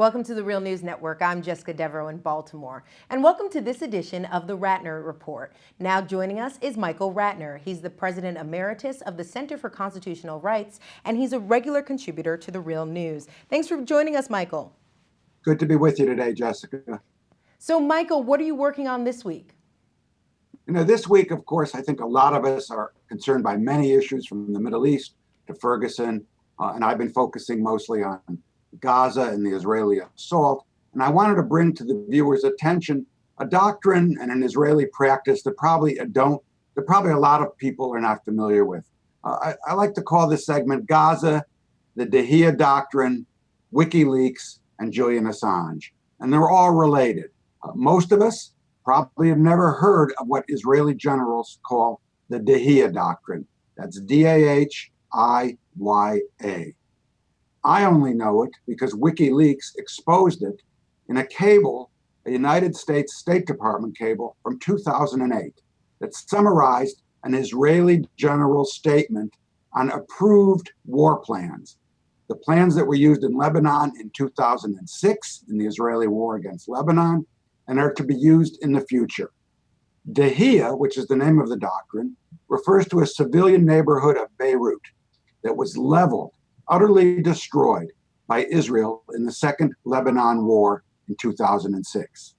Welcome to the Real News Network. I'm Jessica Devereaux in Baltimore. And welcome to this edition of the Ratner Report. Now joining us is Michael Ratner. He's the President Emeritus of the Center for Constitutional Rights, and he's a regular contributor to the Real News. Thanks for joining us, Michael. Good to be with you today, Jessica. So, Michael, what are you working on this week? This week, of course, I think a lot of us are concerned by many issues from the Middle East to Ferguson, and I've been focusing mostly on Gaza and the Israeli assault. And I wanted to bring to the viewers' attention a doctrine and an Israeli practice that probably a lot of people are not familiar with. I like to call this segment Gaza, the Dahiya Doctrine, WikiLeaks, and Julian Assange. And they're all related. Most of us probably have never heard of what Israeli generals call the Dahiya Doctrine. That's Dahya. I only know it because WikiLeaks exposed it in a cable, a United States State Department cable from 2008 that summarized an Israeli general's statement on approved war plans. The plans that were used in Lebanon in 2006 in the Israeli war against Lebanon and are to be used in the future. Dahiya, which is the name of the doctrine, refers to a civilian neighborhood of Beirut that was leveled, utterly destroyed by Israel in the Second Lebanon War in 2006.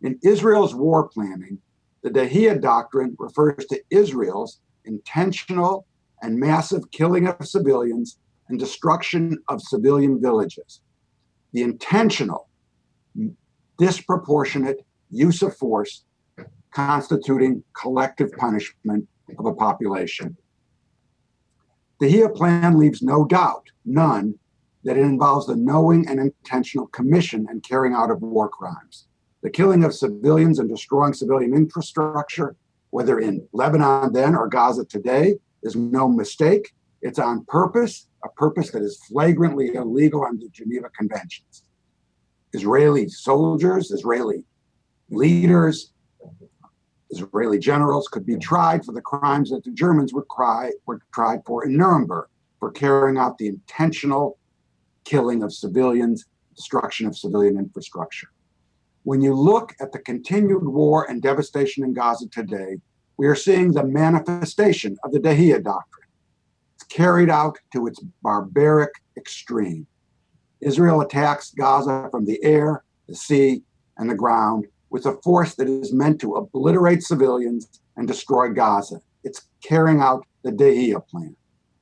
In Israel's war planning, the Dahiya Doctrine refers to Israel's intentional and massive killing of civilians and destruction of civilian villages. The intentional, disproportionate use of force constituting collective punishment of a population. The Dahiya plan leaves no doubt, none, that it involves the knowing and intentional commission and carrying out of war crimes. The killing of civilians and destroying civilian infrastructure, whether in Lebanon then or Gaza today, is no mistake. It's on purpose, a purpose that is flagrantly illegal under the Geneva Conventions. Israeli soldiers, Israeli leaders, Israeli generals could be tried for the crimes that the Germans were tried for in Nuremberg, for carrying out the intentional killing of civilians, destruction of civilian infrastructure. When you look at the continued war and devastation in Gaza today, we are seeing the manifestation of the Dahiya Doctrine. It's carried out to its barbaric extreme. Israel attacks Gaza from the air, the sea, and the ground with a force that is meant to obliterate civilians and destroy Gaza. It's carrying out the Dahiya plan.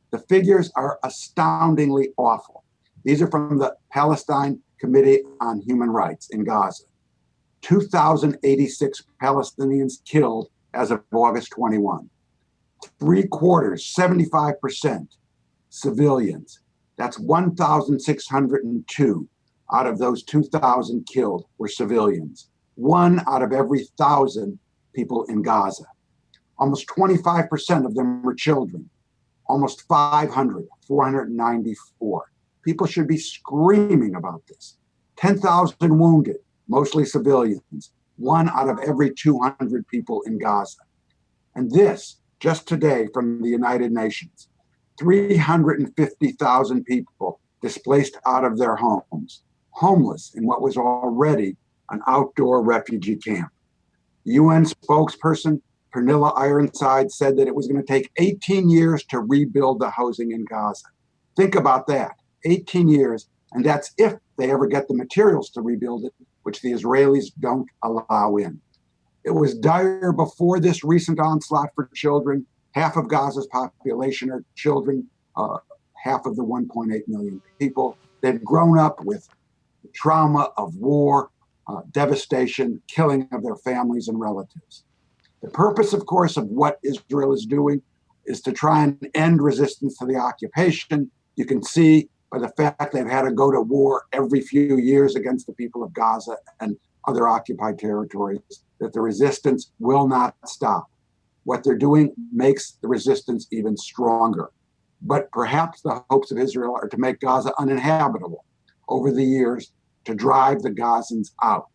The figures are astoundingly awful. These are from the Palestine Committee on Human Rights in Gaza. 2,086 Palestinians killed as of August 21. 75% civilians. That's 1,602 out of those 2,000 killed were civilians. 1 out of every 1,000 people in Gaza. Almost 25% of them were children. Almost 494. People should be screaming about this. 10,000 wounded, mostly civilians. 1 out of every 200 people in Gaza. And this, just today from the United Nations, 350,000 people displaced out of their homes, homeless in what was already an outdoor refugee camp. UN spokesperson Pernilla Ironside said that it was going to take 18 years to rebuild the housing in Gaza. Think about that, 18 years, and that's if they ever get the materials to rebuild it, which the Israelis don't allow in. It was dire before this recent onslaught for children. Half of Gaza's population are children, half of the 1.8 million people. They've grown up with the trauma of war, devastation, killing of their families and relatives. The purpose, of course, of what Israel is doing is to try and end resistance to the occupation. You can see by the fact they've had to go to war every few years against the people of Gaza and other occupied territories that the resistance will not stop. What they're doing makes the resistance even stronger. But perhaps the hopes of Israel are to make Gaza uninhabitable over the years, to drive the Gazans out.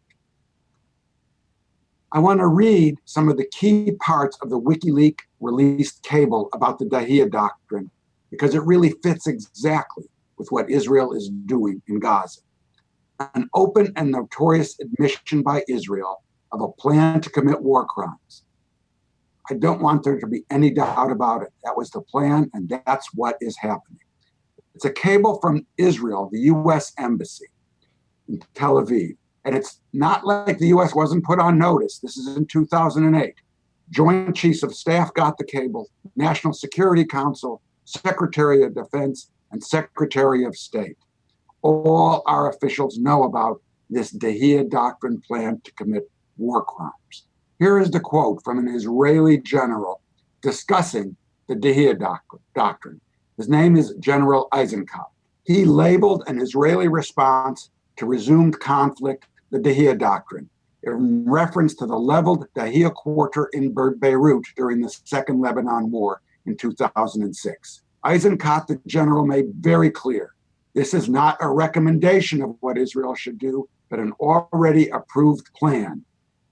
I want to read some of the key parts of the WikiLeaks released cable about the Dahiya Doctrine, because it really fits exactly with what Israel is doing in Gaza. an open and notorious admission by Israel of a plan to commit war crimes. I don't want there to be any doubt about it. That was the plan, and that's what is happening. It's a cable from Israel, the U.S. Embassy in Tel Aviv. And it's not like the U.S. wasn't put on notice. This is in 2008. Joint Chiefs of Staff got the cable, National Security Council, Secretary of Defense, and Secretary of State. All our officials know about this Dahiya Doctrine plan to commit war crimes. Here is the quote from an Israeli general discussing the Dahiya Doctrine. His name is General Eisenkot. He labeled an Israeli response to resumed conflict the Dahiya Doctrine, in reference to the leveled Dahiya quarter in Beirut during the Second Lebanon War in 2006. Eisenkot, the general, made very clear this is not a recommendation of what Israel should do, but an already approved plan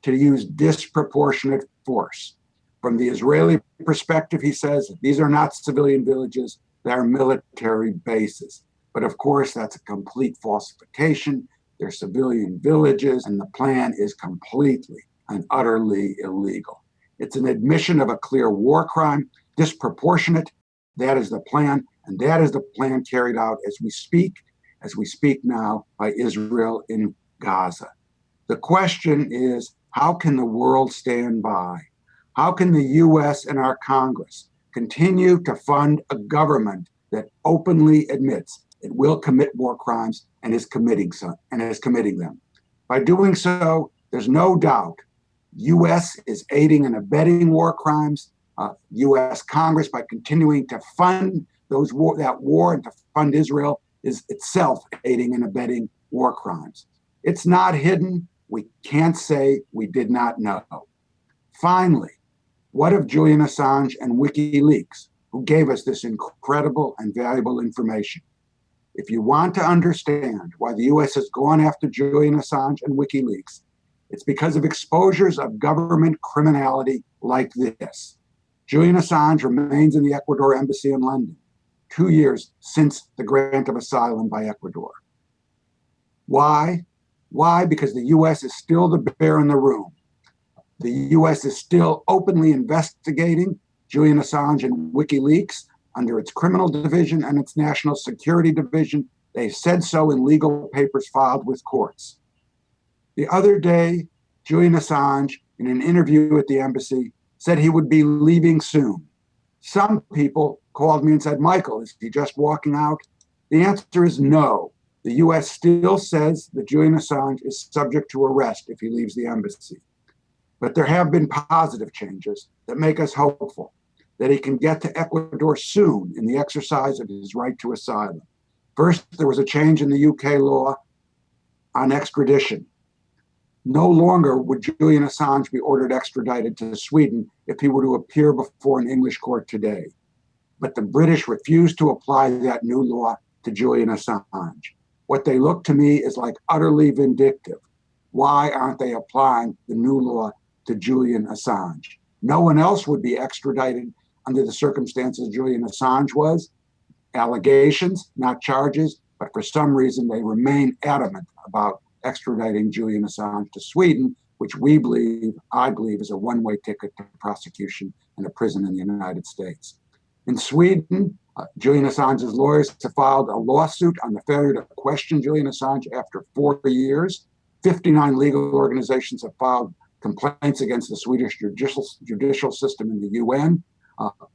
to use disproportionate force. From the Israeli perspective, he says, these are not civilian villages, they are military bases. But of course, that's a complete falsification. They're civilian villages, and the plan is completely and utterly illegal. It's an admission of a clear war crime, disproportionate. That is the plan, and that is the plan carried out as we speak now by Israel in Gaza. The question is, how can the world stand by? How can the U.S. and our Congress continue to fund a government that openly admits it will commit war crimes and is committing them? By doing so, there's no doubt U.S. is aiding and abetting war crimes. U.S. Congress, by continuing to fund that war and to fund Israel, is itself aiding and abetting war crimes. It's not hidden. We can't say we did not know. Finally, what of Julian Assange and WikiLeaks, who gave us this incredible and valuable information? If you want to understand why the U.S. has gone after Julian Assange and WikiLeaks, it's because of exposures of government criminality like this. Julian Assange remains in the Ecuador embassy in London, 2 years since the grant of asylum by Ecuador. Why? Why? Because the U.S. is still the bear in the room. The U.S. is still openly investigating Julian Assange and WikiLeaks under its criminal division and its national security division. They said so in legal papers filed with courts. The other day, Julian Assange, in an interview at the embassy, said he would be leaving soon. Some people called me and said, Michael, is he just walking out? The answer is no. The U.S. still says that Julian Assange is subject to arrest if he leaves the embassy. But there have been positive changes that make us hopeful that he can get to Ecuador soon in the exercise of his right to asylum. First, there was a change in the UK law on extradition. No longer would Julian Assange be ordered extradited to Sweden if he were to appear before an English court today. But the British refused to apply that new law to Julian Assange. What they look to me is like utterly vindictive. Why aren't they applying the new law to Julian Assange? No one else would be extradited under the circumstances Julian Assange was. Allegations, not charges, but for some reason they remain adamant about extraditing Julian Assange to Sweden, which I believe, is a one-way ticket to prosecution and a prison in the United States. In Sweden, Julian Assange's lawyers have filed a lawsuit on the failure to question Julian Assange after 4 years. 59 legal organizations have filed complaints against the Swedish judicial system in the UN,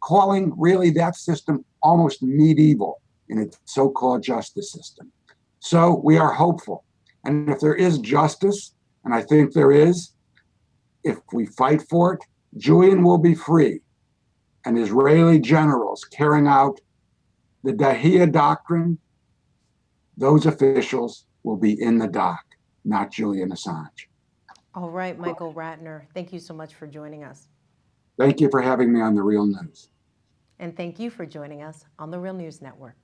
calling really that system almost medieval in its so-called justice system. So we are hopeful. And if there is justice, and I think there is, if we fight for it, Julian will be free. And Israeli generals carrying out the Dahiya Doctrine, those officials will be in the dock, not Julian Assange. All right, Michael Ratner, thank you so much for joining us. Thank you for having me on The Real News. And thank you for joining us on The Real News Network.